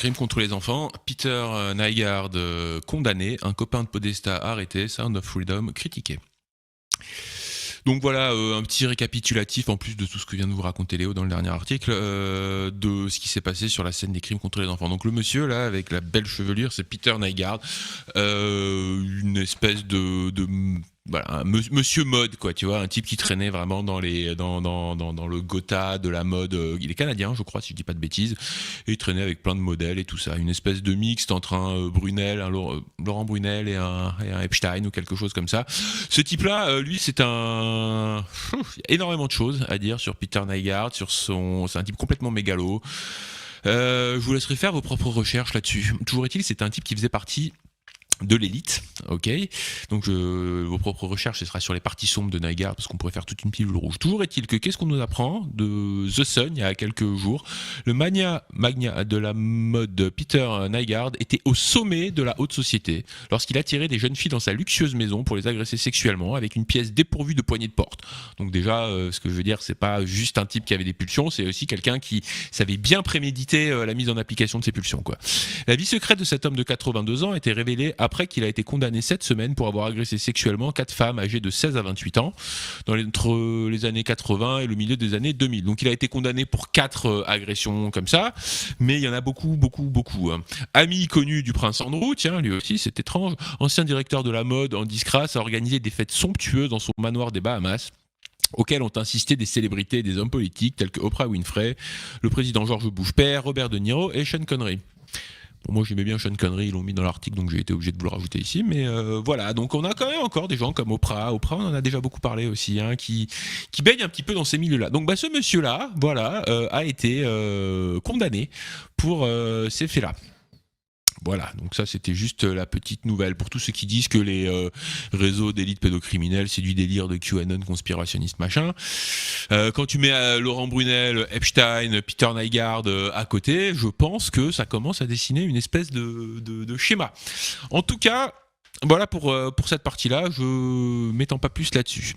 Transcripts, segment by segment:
Crime contre les enfants, Peter Nygard condamné, un copain de Podesta arrêté, Sound of Freedom critiqué. Donc voilà, un petit récapitulatif en plus de tout ce que vient de vous raconter Léo dans le dernier article de ce qui s'est passé sur la scène des crimes contre les enfants. Donc le monsieur là avec la belle chevelure, c'est Peter Nygard, une espèce de voilà, monsieur mode quoi, tu vois, un type qui traînait vraiment dans le Gotha de la mode. Il est canadien, je crois, si je dis pas de bêtises, et il traînait avec plein de modèles et tout ça, une espèce de mixte entre un Brunel, un Laurent Brunel et un Epstein ou quelque chose comme ça. Ce type-là, lui, c'est un énormément de choses à dire sur Peter Nygard, c'est un type complètement mégalo. Je vous laisserai faire vos propres recherches là-dessus. Toujours est-il, c'est un type qui faisait partie de l'élite, ok. Donc vos propres recherches, ce sera sur les parties sombres de Nygard, parce qu'on pourrait faire toute une pilule rouge. Toujours est-il que qu'est-ce qu'on nous apprend de The Sun il y a quelques jours? Le magna de la mode Peter Nygard était au sommet de la haute société lorsqu'il attirait des jeunes filles dans sa luxueuse maison pour les agresser sexuellement avec une pièce dépourvue de poignée de porte. Donc déjà, ce que je veux dire, c'est pas juste un type qui avait des pulsions, c'est aussi quelqu'un qui savait bien préméditer la mise en application de ses pulsions, quoi. La vie secrète de cet homme de 82 ans a été révélée après qu'il a été condamné cette semaine pour avoir agressé sexuellement 4 femmes âgées de 16 à 28 ans entre les années 80 et le milieu des années 2000. Donc il a été condamné pour 4 agressions comme ça, mais il y en a beaucoup. Ami connu du prince Andrew, tiens, lui aussi, c'est étrange, ancien directeur de la mode en disgrâce, a organisé des fêtes somptueuses dans son manoir des Bahamas, auxquels ont insisté des célébrités et des hommes politiques tels que Oprah Winfrey, le président George Bush père, Robert De Niro et Sean Connery. Bon, moi j'aimais bien Sean Connery, ils l'ont mis dans l'article, donc j'ai été obligé de vous le rajouter ici, mais voilà, donc on a quand même encore des gens comme Oprah, on en a déjà beaucoup parlé aussi, hein, qui baignent un petit peu dans ces milieux-là. Donc bah, ce monsieur-là, voilà, a été condamné pour ces faits-là. Voilà, donc ça c'était juste la petite nouvelle. Pour tous ceux qui disent que les réseaux d'élite pédocriminels, c'est du délire de QAnon conspirationniste machin. Quand tu mets Laurent Brunel, Epstein, Peter Nygard à côté, je pense que ça commence à dessiner une espèce de schéma. En tout cas, voilà pour cette partie-là, je m'étends pas plus là-dessus.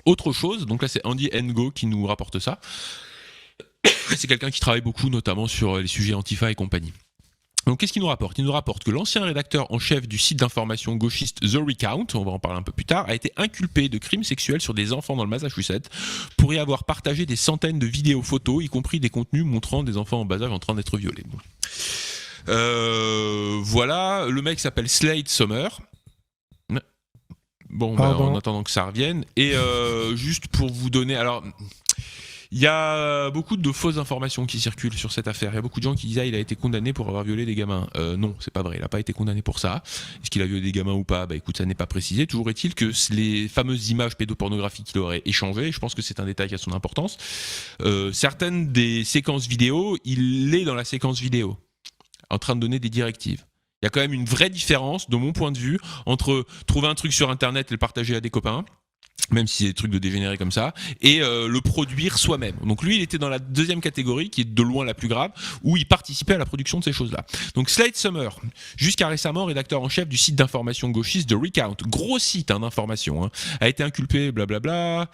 Autre chose, donc là c'est Andy Ngo qui nous rapporte ça. C'est quelqu'un qui travaille beaucoup notamment sur les sujets Antifa et compagnie. Donc qu'est-ce qu'il nous rapporte? Il nous rapporte que l'ancien rédacteur en chef du site d'information gauchiste The Recount, on va en parler un peu plus tard, a été inculpé de crimes sexuels sur des enfants dans le Massachusetts pour y avoir partagé des centaines de vidéos photos, y compris des contenus montrant des enfants en bas âge en train d'être violés. Voilà, le mec s'appelle Slade Summer. Bon, bah, en attendant que ça revienne. Et juste pour vous donner... Alors... Il y a beaucoup de fausses informations qui circulent sur cette affaire. Il y a beaucoup de gens qui disent il a été condamné pour avoir violé des gamins. Non, c'est pas vrai. Il n'a pas été condamné pour ça. Est-ce qu'il a violé des gamins ou pas? Bah écoute, ça n'est pas précisé. Toujours est-il que les fameuses images pédopornographiques qu'il aurait échangées, je pense que c'est un détail qui a son importance. Certaines des séquences vidéo, il est dans la séquence vidéo, en train de donner des directives. Il y a quand même une vraie différence, de mon point de vue, entre trouver un truc sur Internet et le partager à des copains, même si c'est des trucs de dégénérés comme ça, et le produire soi-même. Donc lui, il était dans la deuxième catégorie, qui est de loin la plus grave, où il participait à la production de ces choses-là. Donc Slade Summer, jusqu'à récemment rédacteur en chef du site d'information gauchiste The Recount, gros site d'information, a été inculpé, blablabla.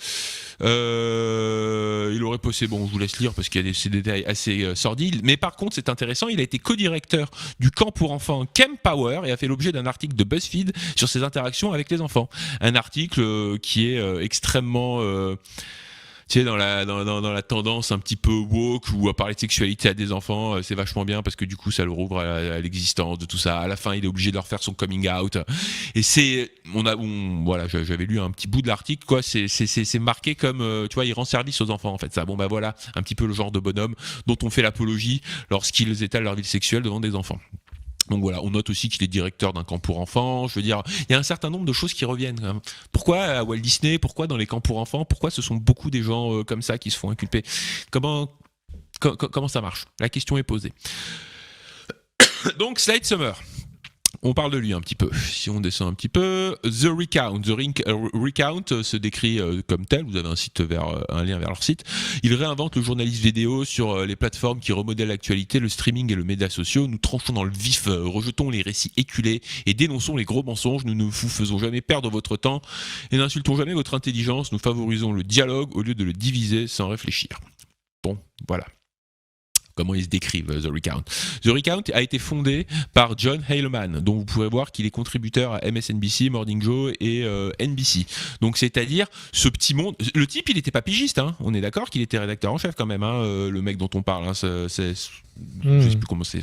Il aurait possédé, bon, je vous laisse lire parce qu'il y a ces détails assez sordides, mais par contre, c'est intéressant, il a été co-directeur du camp pour enfants Camp Power et a fait l'objet d'un article de BuzzFeed sur ses interactions avec les enfants. Un article qui est extrêmement tu sais, dans la tendance un petit peu woke ou à parler de sexualité à des enfants, c'est vachement bien parce que du coup ça le rouvre à l'existence de tout ça. À la fin, il est obligé de leur faire son coming out. Et c'est, voilà, j'avais lu un petit bout de l'article, quoi. C'est marqué comme, tu vois, il rend service aux enfants en fait. Ça, bon bah voilà, un petit peu le genre de bonhomme dont on fait l'apologie lorsqu'ils étalent leur vie sexuelle devant des enfants. Donc voilà, on note aussi qu'il est directeur d'un camp pour enfants. Je veux dire, il y a un certain nombre de choses qui reviennent. Pourquoi à Walt Disney? Pourquoi dans les camps pour enfants? Pourquoi ce sont beaucoup des gens comme ça qui se font inculper? Comment ça marche? La question est posée. Donc Slade Summer. On parle de lui un petit peu. Si on descend un petit peu, The Recount se décrit comme tel. Vous avez un lien vers leur site. Il réinvente le journalisme vidéo sur les plateformes qui remodèlent l'actualité, le streaming et le média sociaux. Nous tranchons dans le vif, rejetons les récits éculés et dénonçons les gros mensonges. Nous ne vous faisons jamais perdre votre temps et n'insultons jamais votre intelligence. Nous favorisons le dialogue au lieu de le diviser sans réfléchir. Bon, voilà. comment ils se décrivent, The Recount. The Recount a été fondé par John Heilemann, dont vous pouvez voir qu'il est contributeur à MSNBC, Morning Joe et NBC. Donc c'est-à-dire ce petit monde. Le type, il n'était pas pigiste, hein. On est d'accord qu'il était rédacteur en chef quand même, hein, le mec dont on parle. Hein, je sais plus comment c'est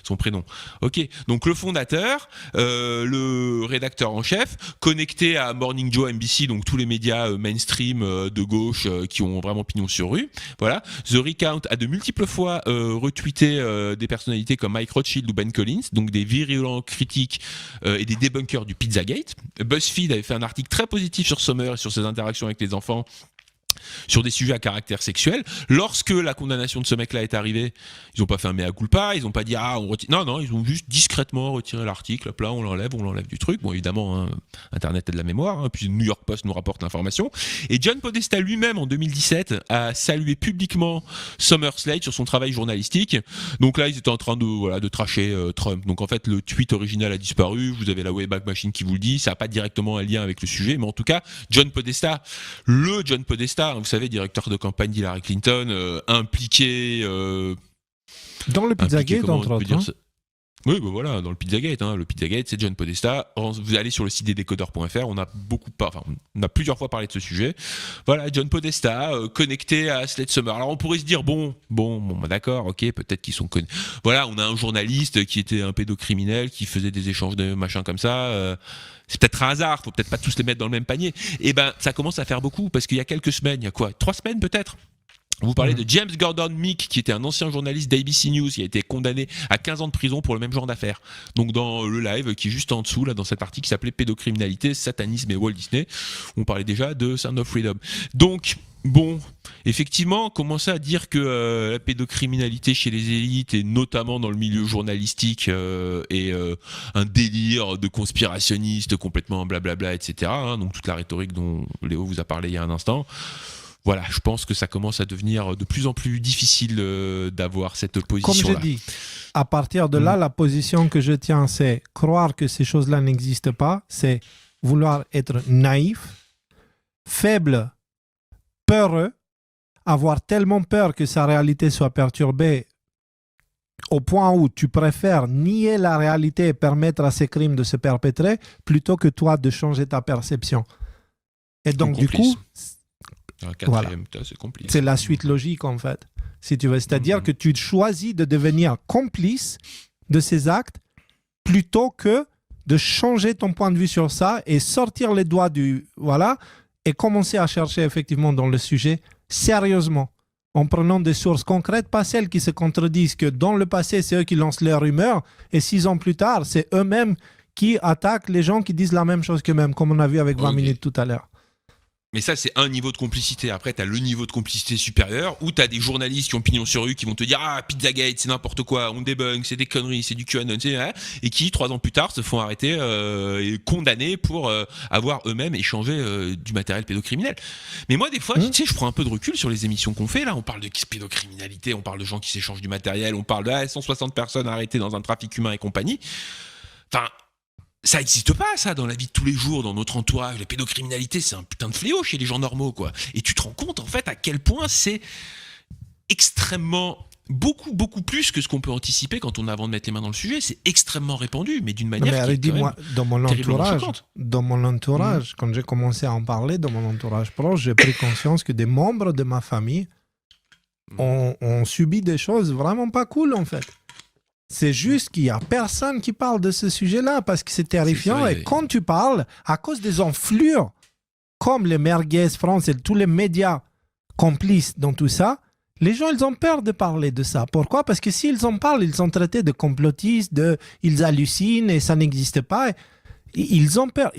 son prénom. Ok, donc le fondateur, le rédacteur en chef, connecté à Morning Joe, NBC, donc tous les médias mainstream de gauche qui ont vraiment pignon sur rue. Voilà. The Recount a de multiples fois retweeté des personnalités comme Mike Rothschild ou Ben Collins, donc des virulents critiques et des débunkers du Pizzagate. BuzzFeed avait fait un article très positif sur Summer et sur ses interactions avec les enfants, sur des sujets à caractère sexuel. Lorsque la condamnation de ce mec-là est arrivée, ils n'ont pas fait un mea culpa, ils n'ont pas dit on retire. Non, ils ont juste discrètement retiré l'article. Hop là, on l'enlève du truc. Bon, évidemment, hein, Internet a de la mémoire. Hein, puis New York Post nous rapporte l'information. Et John Podesta lui-même, en 2017, a salué publiquement Summer Slade sur son travail journalistique. Donc là, ils étaient en train de tracher Trump. Donc en fait, le tweet original a disparu. Vous avez la Wayback Machine qui vous le dit. Ça n'a pas directement un lien avec le sujet, mais en tout cas, John Podesta, vous savez, directeur de campagne d'Hillary Clinton, impliqué dans le Pizzagate, entre autres. Oui, ben voilà, dans le Pizzagate. Hein. Le Pizzagate, c'est John Podesta. Vous allez sur le site des décodeurs.fr, on a plusieurs fois parlé de ce sujet. Voilà, John Podesta, connecté à Slate Summer. Alors on pourrait se dire, bon, d'accord, ok, peut-être qu'ils sont connus. Voilà, on a un journaliste qui était un pédocriminel, qui faisait des échanges de machins comme ça. C'est peut-être un hasard, faut peut-être pas tous les mettre dans le même panier. Et ben, ça commence à faire beaucoup, parce qu'il y a quelques semaines, il y a quoi, 3 semaines peut-être, vous parlez de James Gordon Meek, qui était un ancien journaliste d'ABC News, qui a été condamné à 15 ans de prison pour le même genre d'affaires. Donc dans le live qui est juste en dessous, là, dans cet article qui s'appelait Pédocriminalité, Satanisme et Walt Disney, on parlait déjà de Sound of Freedom. Donc, bon, effectivement, commencer à dire que la pédocriminalité chez les élites, et notamment dans le milieu journalistique, est un délire de conspirationniste complètement blablabla, etc. Hein, donc toute la rhétorique dont Léo vous a parlé il y a un instant. Voilà, je pense que ça commence à devenir de plus en plus difficile d'avoir cette position-là. Comme je dis, à partir de là, la position que je tiens, c'est croire que ces choses-là n'existent pas, c'est vouloir être naïf, faible, peureux, avoir tellement peur que sa réalité soit perturbée au point où tu préfères nier la réalité et permettre à ces crimes de se perpétrer plutôt que toi de changer ta perception. Et donc, du coup... Voilà. C'est la suite logique en fait, si tu veux. C'est-à-dire que tu choisis de devenir complice de ces actes plutôt que de changer ton point de vue sur ça et sortir les doigts du... Voilà, et commencer à chercher effectivement dans le sujet sérieusement, en prenant des sources concrètes, pas celles qui se contredisent, que dans le passé, c'est eux qui lancent les rumeurs et 6 ans plus tard, c'est eux-mêmes qui attaquent les gens qui disent la même chose qu'eux-mêmes, comme on a vu avec 20 minutes tout à l'heure. Mais ça, c'est un niveau de complicité. Après, t'as le niveau de complicité supérieur où t'as des journalistes qui ont pignon sur rue qui vont te dire Pizzagate, c'est n'importe quoi, on débunk, c'est des conneries, c'est du QAnon, et qui, 3 ans plus tard, se font arrêter et condamnés pour avoir eux-mêmes échangé du matériel pédocriminel. Mais moi, des fois, je prends un peu de recul sur les émissions qu'on fait. Là, on parle de pédocriminalité, on parle de gens qui s'échangent du matériel, on parle de 160 personnes arrêtées dans un trafic humain et compagnie. Enfin... Ça n'existe pas, ça, dans la vie de tous les jours, dans notre entourage. La pédocriminalité, c'est un putain de fléau chez les gens normaux, quoi. Et tu te rends compte, en fait, à quel point c'est extrêmement... Beaucoup, beaucoup plus que ce qu'on peut anticiper quand on a avant de mettre les mains dans le sujet. C'est extrêmement répandu, mais d'une manière qui est quand même dans mon entourage, quand j'ai commencé à en parler, dans mon entourage proche, j'ai pris conscience que des membres de ma famille ont subi des choses vraiment pas cool, en fait. C'est juste qu'il n'y a personne qui parle de ce sujet-là parce que c'est terrifiant. Et quand tu parles, à cause des enflures, comme les Merguez France et tous les médias complices dans tout ça, les gens, ils ont peur de parler de ça. Pourquoi ? Parce que s'ils en parlent, ils sont traités de complotistes, ils hallucinent et ça n'existe pas. Ils ont peur.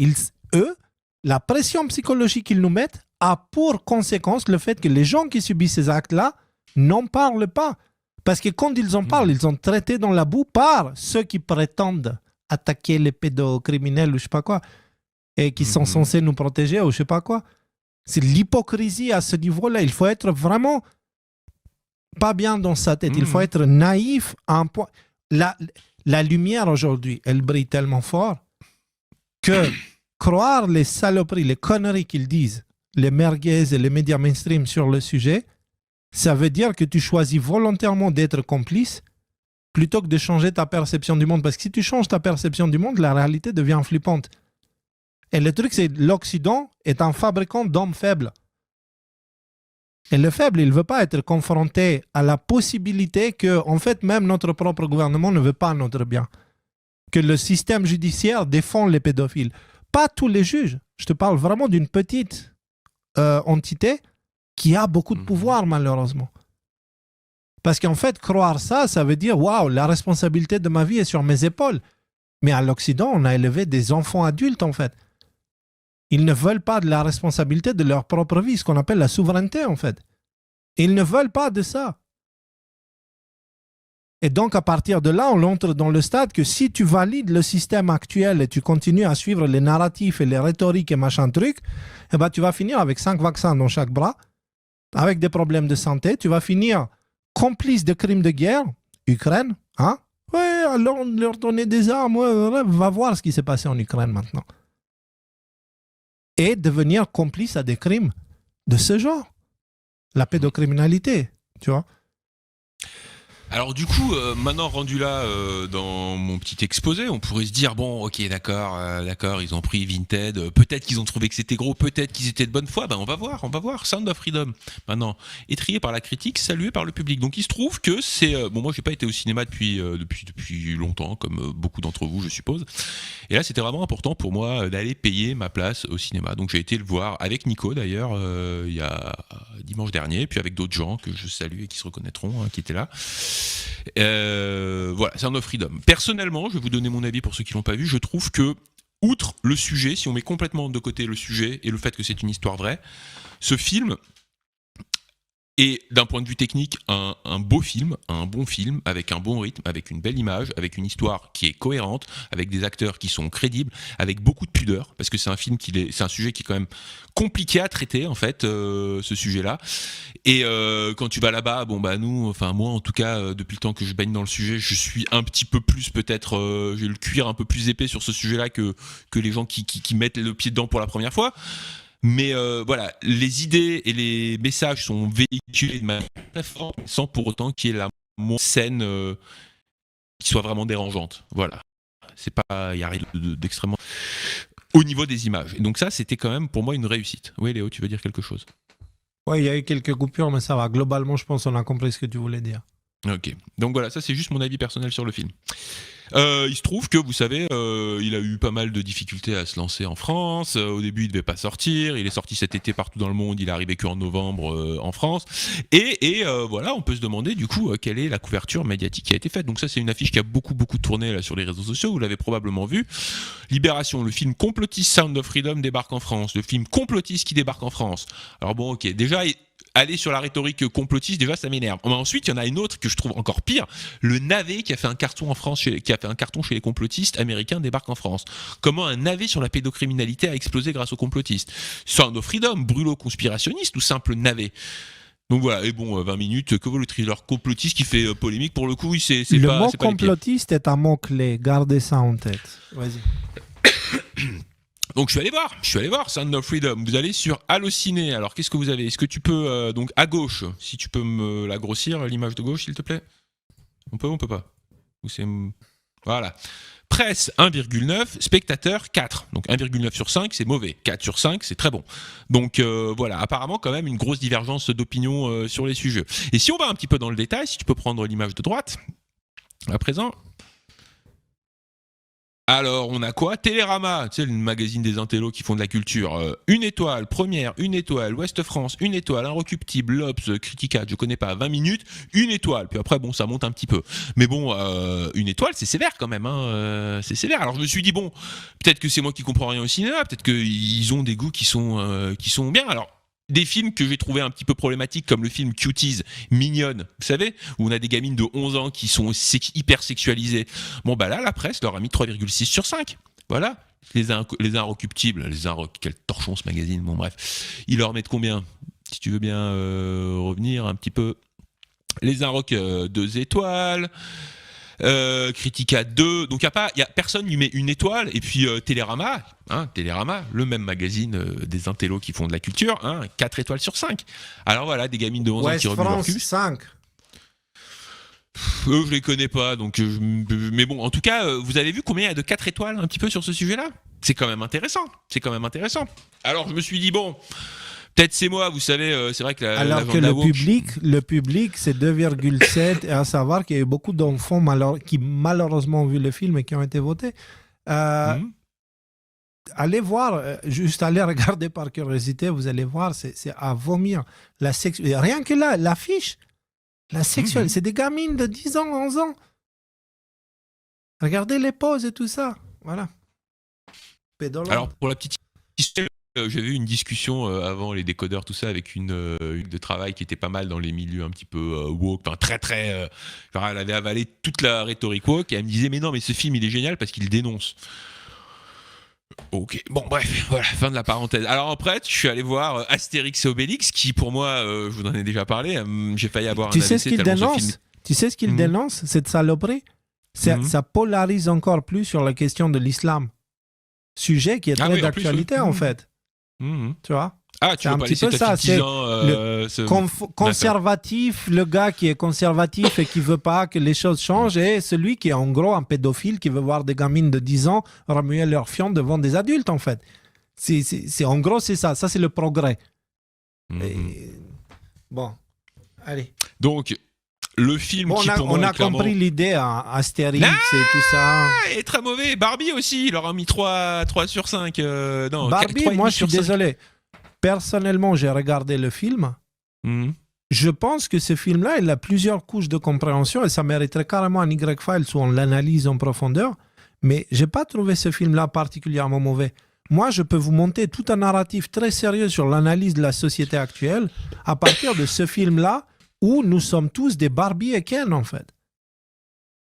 Eux, la pression psychologique qu'ils nous mettent a pour conséquence le fait que les gens qui subissent ces actes-là n'en parlent pas. Parce que quand ils en parlent, ils sont traités dans la boue par ceux qui prétendent attaquer les pédocriminels ou je sais pas quoi, et qui sont censés nous protéger ou je sais pas quoi. C'est l'hypocrisie à ce niveau-là. Il faut être vraiment pas bien dans sa tête. Il faut être naïf à un point. La lumière aujourd'hui, elle brille tellement fort que croire les saloperies, les conneries qu'ils disent, les merguez et les médias mainstream sur le sujet, ça veut dire que tu choisis volontairement d'être complice plutôt que de changer ta perception du monde. Parce que si tu changes ta perception du monde, la réalité devient flippante. Et le truc, c'est que l'Occident est un fabricant d'hommes faibles. Et le faible, il ne veut pas être confronté à la possibilité que, en fait, même notre propre gouvernement ne veut pas notre bien. Que le système judiciaire défend les pédophiles. Pas tous les juges. Je te parle vraiment d'une petite entité qui a beaucoup de pouvoir, malheureusement. Parce qu'en fait, croire ça, ça veut dire, waouh, la responsabilité de ma vie est sur mes épaules. Mais à l'Occident, on a élevé des enfants adultes, en fait. Ils ne veulent pas de la responsabilité de leur propre vie, ce qu'on appelle la souveraineté, en fait. Ils ne veulent pas de ça. Et donc, à partir de là, on entre dans le stade que si tu valides le système actuel et tu continues à suivre les narratifs et les rhétoriques et machin truc, eh ben, tu vas finir avec 5 vaccins dans chaque bras, avec des problèmes de santé. Tu vas finir complice de crimes de guerre, Ukraine, hein? Ouais, alors on leur donnait des armes, ouais, va voir ce qui s'est passé en Ukraine maintenant. Et devenir complice à des crimes de ce genre. La pédocriminalité, tu vois. Alors du coup, maintenant rendu là dans mon petit exposé, on pourrait se dire bon, ok, d'accord, ils ont pris Vinted, peut-être qu'ils ont trouvé que c'était gros, peut-être qu'ils étaient de bonne foi, ben on va voir. Sound of Freedom, maintenant étrillé par la critique, salué par le public. Donc il se trouve que c'est bon, moi j'ai pas été au cinéma depuis longtemps, comme beaucoup d'entre vous, je suppose. Et là, c'était vraiment important pour moi d'aller payer ma place au cinéma. Donc j'ai été le voir avec Nico d'ailleurs, il y a dimanche dernier, puis avec d'autres gens que je salue et qui se reconnaîtront, qui étaient là. Voilà, Sound of Freedom. Personnellement, je vais vous donner mon avis pour ceux qui l'ont pas vu. Je trouve que, outre le sujet, si on met complètement de côté le sujet et le fait que c'est une histoire vraie, ce film est, d'un point de vue technique, un beau film, un bon film, avec un bon rythme, avec une belle image, avec une histoire qui est cohérente, avec des acteurs qui sont crédibles, avec beaucoup de pudeur, parce que c'est un film c'est un sujet qui est quand même compliqué à traiter, en fait, ce sujet-là. Et quand tu vas là-bas, bon bah nous, enfin moi en tout cas, depuis le temps que je baigne dans le sujet, je suis un petit peu plus peut-être, j'ai le cuir un peu plus épais sur ce sujet-là que les gens qui mettent le pied dedans pour la première fois. Mais voilà, les idées et les messages sont véhiculés de manière très forte, sans pour autant qu'il y ait la scène qui soit vraiment dérangeante. Voilà, c'est pas, il y a rien d'extrêmement au niveau des images. Et donc ça, c'était quand même pour moi une réussite. Oui, Léo, tu veux dire quelque chose? Oui, il y a eu quelques coupures, mais ça va. Globalement, je pense qu'on a compris ce que tu voulais dire. Ok, donc voilà, ça c'est juste mon avis personnel sur le film. Il se trouve que, vous savez, il a eu pas mal de difficultés à se lancer en France. Au début, il devait pas sortir. Il est sorti cet été partout dans le monde. Il est arrivé qu'en novembre en France. Et voilà, on peut se demander du coup quelle est la couverture médiatique qui a été faite. Donc ça, c'est une affiche qui a beaucoup tourné là sur les réseaux sociaux. Vous l'avez probablement vu. Libération, le film complotiste Sound of Freedom débarque en France. Le film complotiste qui débarque en France. Alors bon, ok, déjà. Aller sur la rhétorique complotiste, déjà ça m'énerve. Mais ensuite, il y en a une autre que je trouve encore pire. Le navet qui a fait un carton en France, qui a fait un carton chez les complotistes américains débarque en France. Comment un navet sur la pédocriminalité a explosé grâce aux complotistes? Sound of Freedom, brûlot conspirationniste ou simple navet? Donc voilà, et bon, 20 minutes, que vaut le thriller complotiste qui fait polémique? Pour le coup, c'est le pas... mot c'est pas complotiste est un mot-clé, gardez ça en tête. Vas-y. Donc je suis allé voir Sound of Freedom. Vous allez sur Allociné. Alors qu'est-ce que vous avez? Est-ce que tu peux donc à gauche, si tu peux me la grossir, l'image de gauche, s'il te plaît? On peut pas? Ou c'est voilà. Presse 1,9, spectateur 4. Donc 1,9 sur 5, c'est mauvais. 4 sur 5, c'est très bon. Donc voilà, apparemment quand même une grosse divergence d'opinion sur les sujets. Et si on va un petit peu dans le détail, si tu peux prendre l'image de droite, à présent. Alors, on a quoi? Télérama, tu sais, le magazine des intellos qui font de la culture. Une étoile, Première, une étoile, Ouest France, une étoile, Inrecuptible, l'Obs, Criticat, je connais pas, 20 minutes, une étoile. Puis après, bon, ça monte un petit peu. Mais bon, une étoile, c'est sévère quand même, hein, c'est sévère. Alors, je me suis dit, bon, peut-être que c'est moi qui comprends rien au cinéma, peut-être qu'ils ont des goûts qui sont bien. Alors, des films que j'ai trouvé un petit peu problématiques, comme le film Cuties, Mignonne, vous savez, où on a des gamines de 11 ans qui sont hyper sexualisées. Bon, bah là, la presse leur a mis 3,6 sur 5. Voilà. Les Inrecuptibles, quel torchon ce magazine, bon bref. Ils leur mettent combien? Si tu veux bien revenir un petit peu. Les Inrock, 2 étoiles. Critique à 2. Donc y a personne lui met une étoile. Et puis Télérama, le même magazine des intellos qui font de la culture, 4 étoiles sur 5. Alors voilà, des gamines de 11 ans qui remuent leur cul. 5. Eux, je les connais pas, donc mais bon, en tout cas, vous avez vu combien il y a de 4 étoiles un petit peu sur ce sujet-là ? C'est quand même intéressant. Alors je me suis dit bon, peut-être c'est moi, vous savez, c'est vrai que alors que le public c'est 2,7 et à savoir qu'il y a eu beaucoup d'enfants qui malheureusement ont vu le film et qui ont été votés. Allez voir, juste allez regarder par curiosité, vous allez voir, c'est à vomir. Rien que là, l'affiche. La sexuelle, c'est des gamines de 10 ans, 11 ans. Regardez les poses et tout ça. Voilà. Pédologue. Alors, pour la petite histoire, j'avais eu une discussion avant les décodeurs, tout ça, avec une de travail qui était pas mal dans les milieux un petit peu woke, enfin, très, très... genre, elle avait avalé toute la rhétorique woke et elle me disait « Mais non, mais ce film, il est génial parce qu'il dénonce. » Ok, bon bref, voilà, fin de la parenthèse. Alors après, je suis allé voir Astérix et Obélix, qui pour moi, je vous en ai déjà parlé, j'ai failli avoir un AVC. Tu sais ce qu'il dénonce, cette saloperie? Ça polarise encore plus sur la question de l'islam. Sujet qui est très d'actualité en fait. Tu vois? Ah, tu veux pas laisser ta fille de 10 ans conservatif, le gars qui est conservatif et qui veut pas que les choses changent, et celui qui est en gros un pédophile qui veut voir des gamines de 10 ans remuer leur fion devant des adultes en fait. En gros c'est ça c'est le progrès. Bon, allez. Donc le film on a compris l'idée, Astérix et tout ça. Et très mauvais. Barbie aussi, il leur a mis 3 sur 5. Non, Barbie, 4, moi je suis désolé. Personnellement, j'ai regardé le film. Je pense que ce film-là, il a plusieurs couches de compréhension et ça mériterait carrément un Y-Files où on l'analyse en profondeur. Mais je n'ai pas trouvé ce film-là particulièrement mauvais. Moi, je peux vous monter tout un narratif très sérieux sur l'analyse de la société actuelle à partir de ce film-là où nous sommes tous des Barbie et Ken, en fait.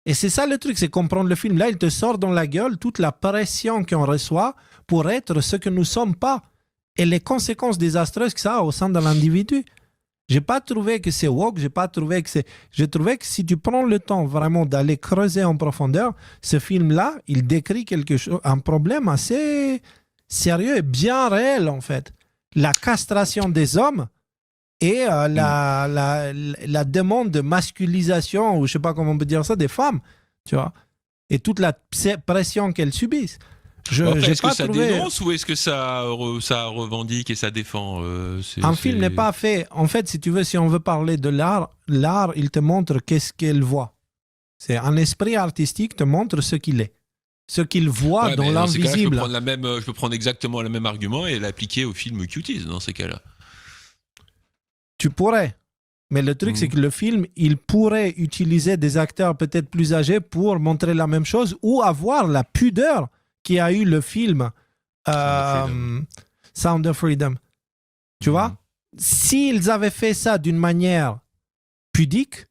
Et c'est ça le truc, c'est comprendre le film. Là, il te sort dans la gueule toute la pression qu'on reçoit pour être ce que nous ne sommes pas. Et les conséquences désastreuses que ça a au sein de l'individu. J'ai pas trouvé que c'est woke, j'ai trouvé que si tu prends le temps vraiment d'aller creuser en profondeur, ce film-là, il décrit un problème assez sérieux et bien réel en fait. La castration des hommes et la demande de masculisation, ou je sais pas comment on peut dire ça, des femmes, tu vois, et toute la pression qu'elles subissent. Est-ce que ça dénonce ou est-ce que ça revendique et ça défend Un film n'est pas fait. En fait, si tu veux, si on veut parler de l'art, il te montre qu'est-ce qu'elle voit. C'est un esprit artistique te montre ce qu'il est. Ce qu'il voit dans l'invisible. Je peux prendre exactement le même argument et l'appliquer au film Cuties dans ces cas-là. Tu pourrais. Mais le truc, c'est que le film, il pourrait utiliser des acteurs peut-être plus âgés pour montrer la même chose ou avoir la pudeur qui a eu le film Sound of Freedom. Tu vois? S'ils avaient fait ça d'une manière pudique,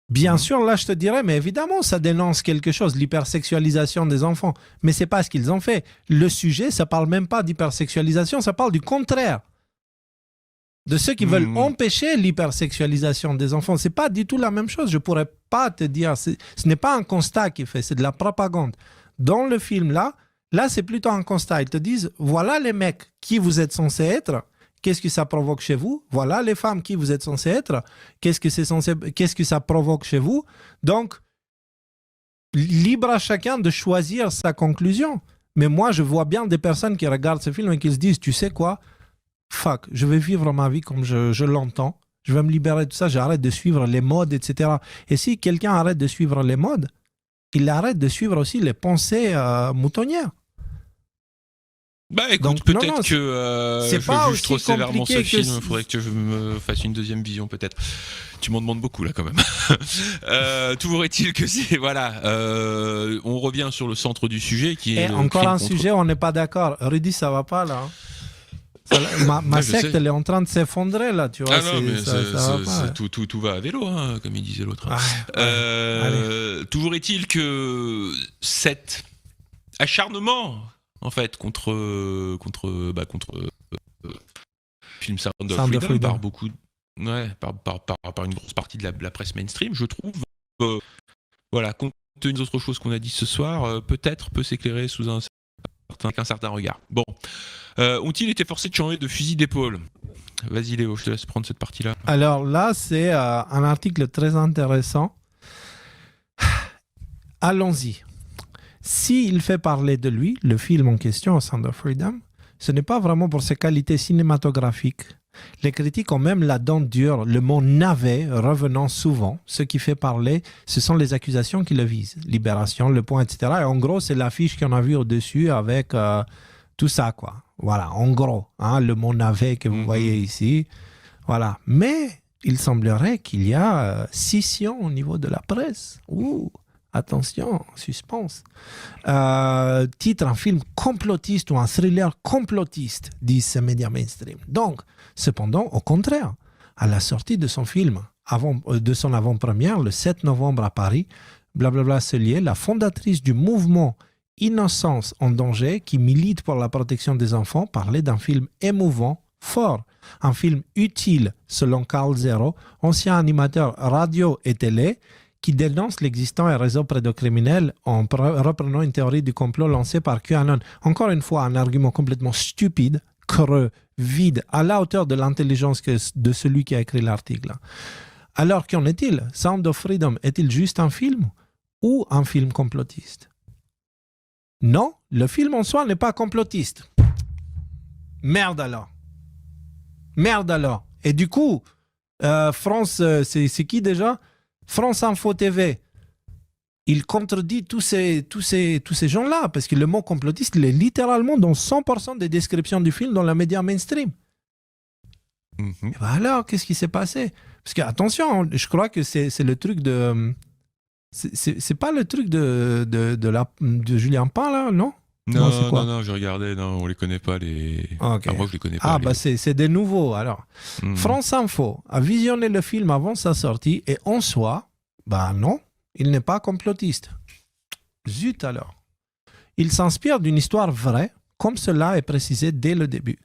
bien sûr, là, je te dirais, mais évidemment, ça dénonce quelque chose, l'hypersexualisation des enfants. Mais c'est pas ce qu'ils ont fait. Le sujet, ça parle même pas d'hypersexualisation, ça parle du contraire. De ceux qui veulent empêcher l'hypersexualisation des enfants. C'est pas du tout la même chose. Je pourrais pas te dire. Ce n'est pas un constat qui est fait, c'est de la propagande. Dans le film, là, c'est plutôt un constat. Ils te disent, voilà les mecs qui vous êtes censés être, qu'est-ce que ça provoque chez vous? Voilà les femmes qui vous êtes censés être, qu'est-ce que ça provoque chez vous? Donc, libre à chacun de choisir sa conclusion. Mais moi, je vois bien des personnes qui regardent ce film et qui se disent, tu sais quoi? Fuck, je vais vivre ma vie comme je l'entends. Je vais me libérer de tout ça, j'arrête de suivre les modes, etc. Et si quelqu'un arrête de suivre les modes, il arrête de suivre aussi les pensées moutonnières. Bah écoute, donc, peut-être non, que c'est pas je juge trop sévèrement ce film, il que faudrait que je me fasse une deuxième vision peut-être. Tu m'en demandes beaucoup là quand même. Toujours est-il que c'est... Voilà, on revient sur le centre du sujet qui est... encore un sujet, on n'est pas d'accord. Rudy, ça va pas là. Ma secte, elle est en train de s'effondrer là, tu vois. Ah non, mais tout va à vélo, hein, comme il disait l'autre. Toujours est-il que cet acharnement, en fait, contre film Sound of Freedom par beaucoup, par une grosse partie de la presse mainstream, je trouve, voilà, les autres choses qu'on a dit ce soir, peut-être peut s'éclairer sous un certain regard. Bon, ont-ils été forcés de changer de fusil d'épaule ? Vas-y Léo, je te laisse prendre cette partie-là. Alors là, c'est un article très intéressant. Allons-y. S'il fait parler de lui, le film en question, Sound of Freedom, ce n'est pas vraiment pour ses qualités cinématographiques. Les critiques ont même la dent dure, le mot navet revenant souvent. Ce qui fait parler, ce sont les accusations qui le visent. Libération, Le Point, etc. Et en gros, c'est l'affiche qu'on a vue au-dessus avec tout ça, quoi. Voilà, en gros, hein, le mot navet que vous voyez ici. Voilà. Mais il semblerait qu'il y a scission au niveau de la presse. Ouh, attention, suspense. Titre, un film complotiste ou un thriller complotiste, disent ces médias mainstream. Donc, cependant, au contraire, à la sortie de son film, de son avant-première, le 7 novembre à Paris, Blablabla Cellier, la fondatrice du mouvement Innocence en danger, qui milite pour la protection des enfants, parlait d'un film émouvant, fort, un film utile, selon Carl Zero, ancien animateur radio et télé, qui dénonce l'existence et réseau pédocriminel en reprenant une théorie du complot lancée par QAnon. Encore une fois, un argument complètement stupide, creux, vide, à la hauteur de l'intelligence de celui qui a écrit l'article. Alors, qu'en est-il ? Sound of Freedom est-il juste un film ou un film complotiste ? Non, le film en soi n'est pas complotiste. Merde alors. Et du coup, France, c'est qui déjà ? France Info TV. Il contredit tous ces gens-là, parce que le mot complotiste, il est littéralement dans 100% des descriptions du film dans les médias mainstream. Et ben alors, qu'est-ce qui s'est passé ? Parce que, attention, je crois que c'est le truc de... C'est pas le truc de Julien Pain, là, non ? Non, je regardais, non, on les connaît pas, les... Okay. Enfin, moi, je les connais pas. Bah c'est des nouveaux, alors. France Info a visionné le film avant sa sortie, et en soi, bah non, il n'est pas complotiste. Zut alors. Il s'inspire d'une histoire vraie, comme cela est précisé dès le début.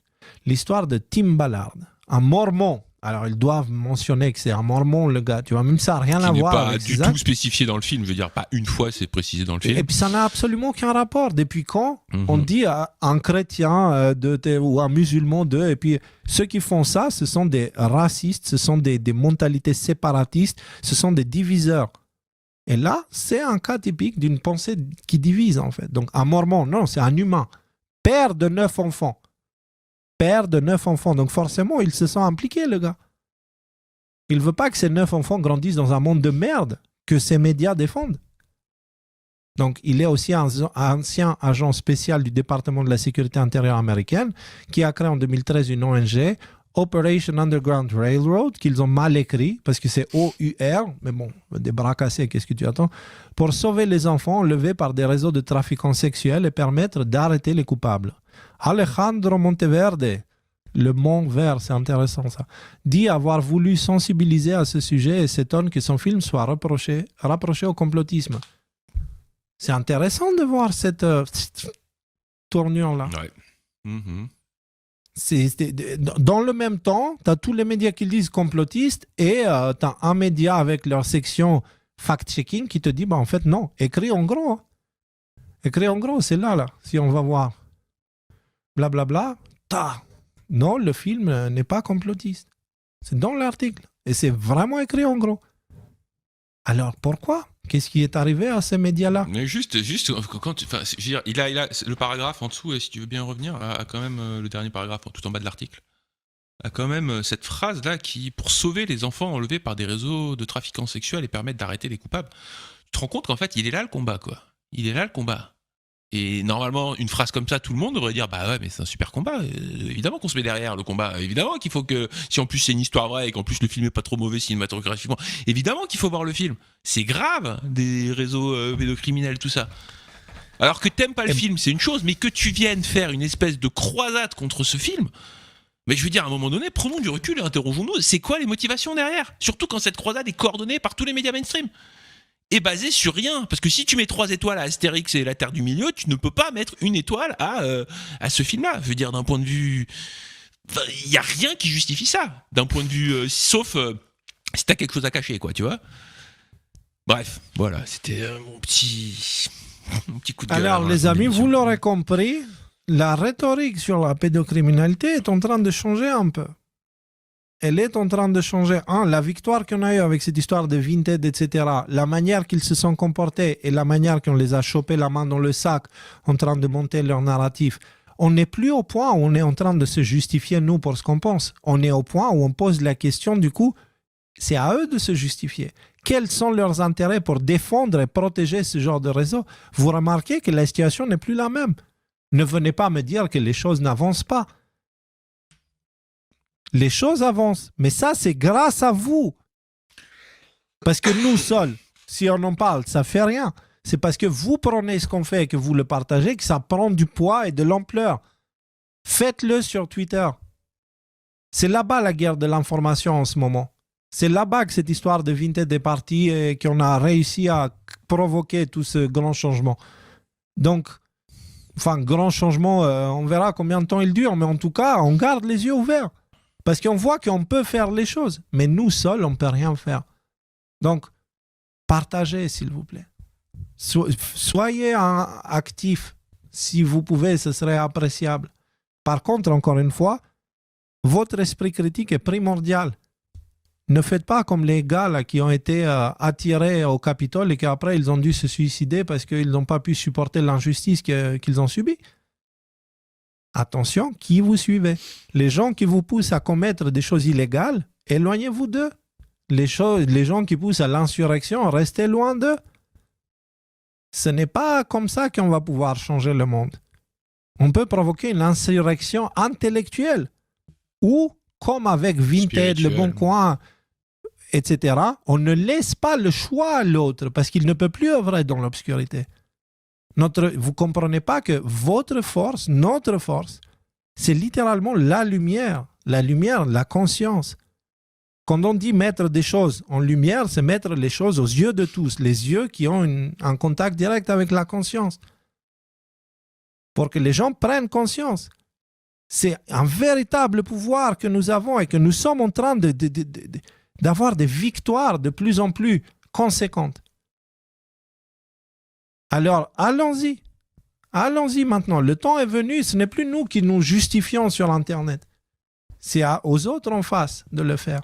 L'histoire de Tim Ballard, un mormon. Alors, ils doivent mentionner que c'est un mormon, le gars. Tu vois, même ça n'a rien à voir avec qui n'est pas du tout spécifié dans le film. Je veux dire, pas une fois, c'est précisé dans le film. Et puis, ça n'a absolument aucun rapport. Depuis quand on dit à un chrétien ou un musulman et puis ceux qui font ça, ce sont des racistes, ce sont des mentalités séparatistes, ce sont des diviseurs. Et là, c'est un cas typique d'une pensée qui divise, en fait. Donc, un mormon, non, c'est un humain. Père de 9 enfants. Donc forcément, il se sent impliqué, le gars. Il ne veut pas que ces 9 enfants grandissent dans un monde de merde que ces médias défendent. Donc, il est aussi un ancien agent spécial du département de la sécurité intérieure américaine qui a créé en 2013 une ONG, Operation Underground Railroad, qu'ils ont mal écrit parce que c'est OUR, mais bon, des bras cassés, qu'est-ce que tu attends, pour sauver les enfants enlevés par des réseaux de trafiquants sexuels et permettre d'arrêter les coupables. Alejandro Monteverde, le Mont Vert, c'est intéressant ça, dit avoir voulu sensibiliser à ce sujet et s'étonne que son film soit rapproché au complotisme. C'est intéressant de voir cette tournure-là. Ouais. Dans le même temps, tu as tous les médias qui disent complotistes et tu as un média avec leur section fact-checking qui te dit, en fait, non, écrit en gros. Hein. Écrit en gros, c'est là, si on va voir. Blablabla, non, le film n'est pas complotiste. C'est dans l'article. Et c'est vraiment écrit en gros. Alors, pourquoi ? Qu'est-ce qui est arrivé à ces médias-là ? Mais juste, quand je veux dire, il a le paragraphe en dessous, si tu veux bien revenir, a quand même le dernier paragraphe tout en bas de l'article, a quand même cette phrase-là qui, pour sauver les enfants enlevés par des réseaux de trafiquants sexuels et permettre d'arrêter les coupables. Tu te rends compte qu'en fait, il est là le combat, quoi. Il est là le combat. Et normalement, une phrase comme ça, tout le monde devrait dire bah ouais, mais c'est un super combat. Évidemment qu'on se met derrière le combat. Évidemment qu'il faut que, si en plus c'est une histoire vraie et qu'en plus le film est pas trop mauvais cinématographiquement, évidemment qu'il faut voir le film. C'est grave, des réseaux pédocriminels, tout ça. Alors que t'aimes pas le film, c'est une chose, mais que tu viennes faire une espèce de croisade contre ce film. Mais je veux dire, à un moment donné, prenons du recul et interrogeons-nous. C'est quoi les motivations derrière ? Surtout quand cette croisade est coordonnée par tous les médias mainstream. Est basé sur rien, parce que si tu mets 3 étoiles à Astérix et la Terre du Milieu, tu ne peux pas mettre 1 étoile à ce film-là. Je veux dire, d'un point de vue, il y a rien qui justifie ça, d'un point de vue, sauf si t'as quelque chose à cacher, quoi, tu vois. Bref, voilà, c'était mon petit coup de gueule. Alors, les amis, vous l'aurez compris, la rhétorique sur la pédocriminalité est en train de changer un peu. Elle est en train de changer. La victoire qu'on a eue avec cette histoire de Vinted, etc., la manière qu'ils se sont comportés et la manière qu'on les a chopés la main dans le sac en train de monter leur narratif, on n'est plus au point où on est en train de se justifier, nous, pour ce qu'on pense. On est au point où on pose la question, du coup, c'est à eux de se justifier. Quels sont leurs intérêts pour défendre et protéger ce genre de réseau? Vous remarquez que la situation n'est plus la même. Ne venez pas me dire que les choses n'avancent pas. Les choses avancent, mais ça, c'est grâce à vous. Parce que nous seuls, si on en parle, ça ne fait rien. C'est parce que vous prenez ce qu'on fait et que vous le partagez que ça prend du poids et de l'ampleur. Faites-le sur Twitter. C'est là-bas la guerre de l'information en ce moment. C'est là-bas que cette histoire de Vinted est partie et qu'on a réussi à provoquer tout ce grand changement. Donc, grand changement, on verra combien de temps il dure, mais en tout cas, on garde les yeux ouverts. Parce qu'on voit qu'on peut faire les choses, mais nous seuls, on ne peut rien faire. Donc, partagez, s'il vous plaît. Soyez actifs. Si vous pouvez, ce serait appréciable. Par contre, encore une fois, votre esprit critique est primordial. Ne faites pas comme les gars là, qui ont été attirés au Capitole et qu'après, ils ont dû se suicider parce qu'ils n'ont pas pu supporter l'injustice qu'ils ont subie. Attention, qui vous suivez? Les gens qui vous poussent à commettre des choses illégales, éloignez-vous d'eux. Les gens qui poussent à l'insurrection, restez loin d'eux. Ce n'est pas comme ça qu'on va pouvoir changer le monde. On peut provoquer une insurrection intellectuelle ou, comme avec Vinted, Le Bon Coin, etc., on ne laisse pas le choix à l'autre parce qu'il ne peut plus œuvrer dans l'obscurité. Vous ne comprenez pas que votre force, notre force, c'est littéralement la lumière, la conscience. Quand on dit mettre des choses en lumière, c'est mettre les choses aux yeux de tous, les yeux qui ont un contact direct avec la conscience. Pour que les gens prennent conscience. C'est un véritable pouvoir que nous avons et que nous sommes en train d'avoir des victoires de plus en plus conséquentes. Alors, allons-y. Allons-y maintenant. Le temps est venu. Ce n'est plus nous qui nous justifions sur Internet. C'est aux autres en face de le faire.